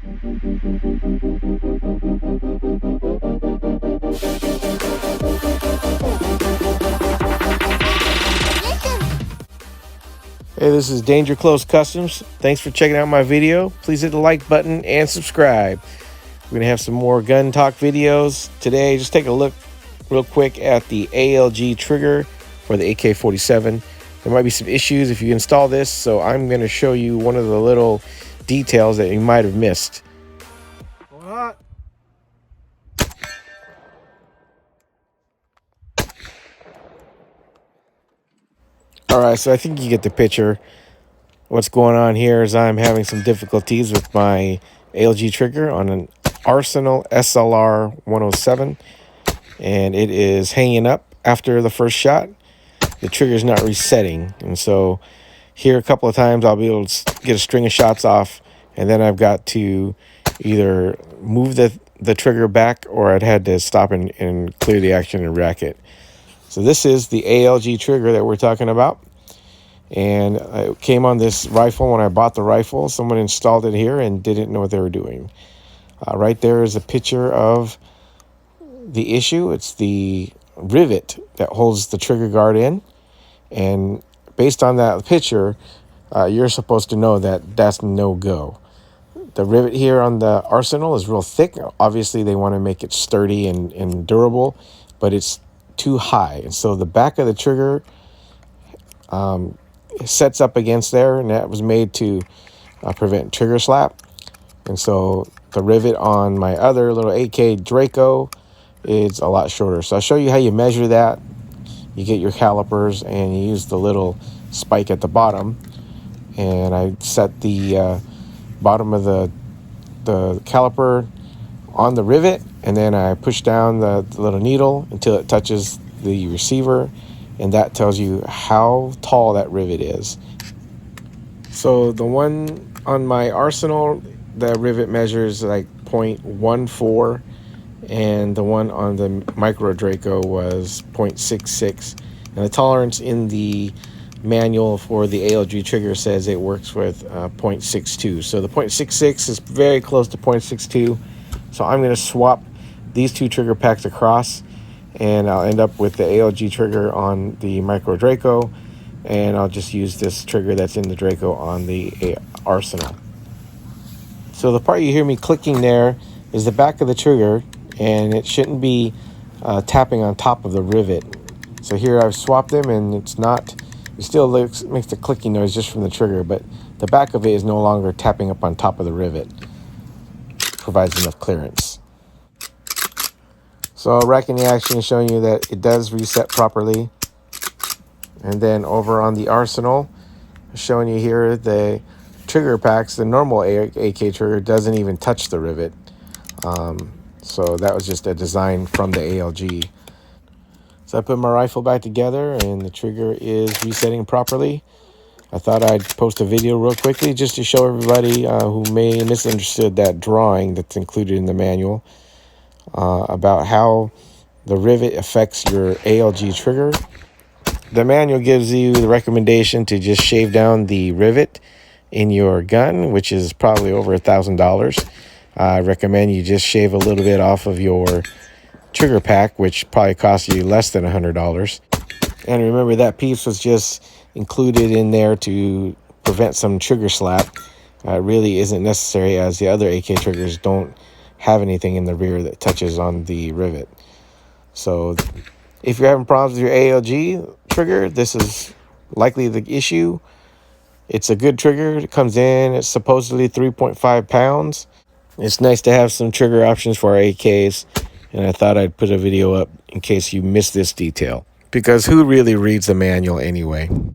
Hey, this is Danger Close Customs. Thanks for checking out my video. Please hit the like button and subscribe. We're going to have some more gun talk videos today. Just take a look real quick at the ALG trigger for the AK47. There might be some issues if you install this, so I'm going to show you one of the little details that you might have missed. What? All right, so I think you get the picture. What's going on here is I'm having some difficulties with my ALG trigger on an Arsenal SLR 107, and it is hanging up after the first shot. The trigger is not resetting, and so here a couple of times I'll be able to get a string of shots off, and then I've got to either move the trigger back, or I'd had to stop and clear the action and rack it. So this is the ALG trigger that we're talking about. And it came on this rifle when I bought the rifle. Someone installed it here and didn't know what they were doing. Right there is a picture of the issue. It's the rivet that holds the trigger guard in. And based on that picture, you're supposed to know that that's no-go. The rivet here on the Arsenal is real thick. Obviously, they want to make it sturdy and durable, but it's too high. And so the back of the trigger sets up against there, and that was made to prevent trigger slap. And so the rivet on my other little AK Draco is a lot shorter. So I'll show you how you measure that. You get your calipers and you use the little spike at the bottom, and I set the bottom of the caliper on the rivet, and then I push down the little needle until it touches the receiver, and that tells you how tall that rivet is. So the one on my Arsenal, the rivet measures like 0.14, and the one on the Micro Draco was 0.66. And the tolerance in the manual for the ALG trigger says it works with 0.62. So the 0.66 is very close to 0.62. So I'm going to swap these two trigger packs across, and I'll end up with the ALG trigger on the Micro Draco, and I'll just use this trigger that's in the Draco on the Arsenal. So the part you hear me clicking there is the back of the trigger, and it shouldn't be tapping on top of the rivet. So here I've swapped them, and it's not, it still makes the clicking noise just from the trigger, but the back of it is no longer tapping up on top of the rivet. Provides enough clearance. So racking the action is showing you that it does reset properly. And then over on the Arsenal, showing you here the trigger packs, the normal AK trigger doesn't even touch the rivet. So that was just a design from the ALG. So I put my rifle back together, and the trigger is resetting properly. I thought I'd post a video real quickly just to show everybody who may have misunderstood that drawing that's included in the manual about how the rivet affects your ALG trigger. The manual gives you the recommendation to just shave down the rivet in your gun, which is probably over $1,000. I recommend you just shave a little bit off of your trigger pack, which probably costs you less than $100. And remember, that piece was just included in there to prevent some trigger slap. It really isn't necessary, as the other AK triggers don't have anything in the rear that touches on the rivet. So if you're having problems with your ALG trigger, this is likely the issue. It's a good trigger. It comes in, it's supposedly 3.5 pounds. It's nice to have some trigger options for our AKs, and I thought I'd put a video up in case you missed this detail, because who really reads the manual anyway?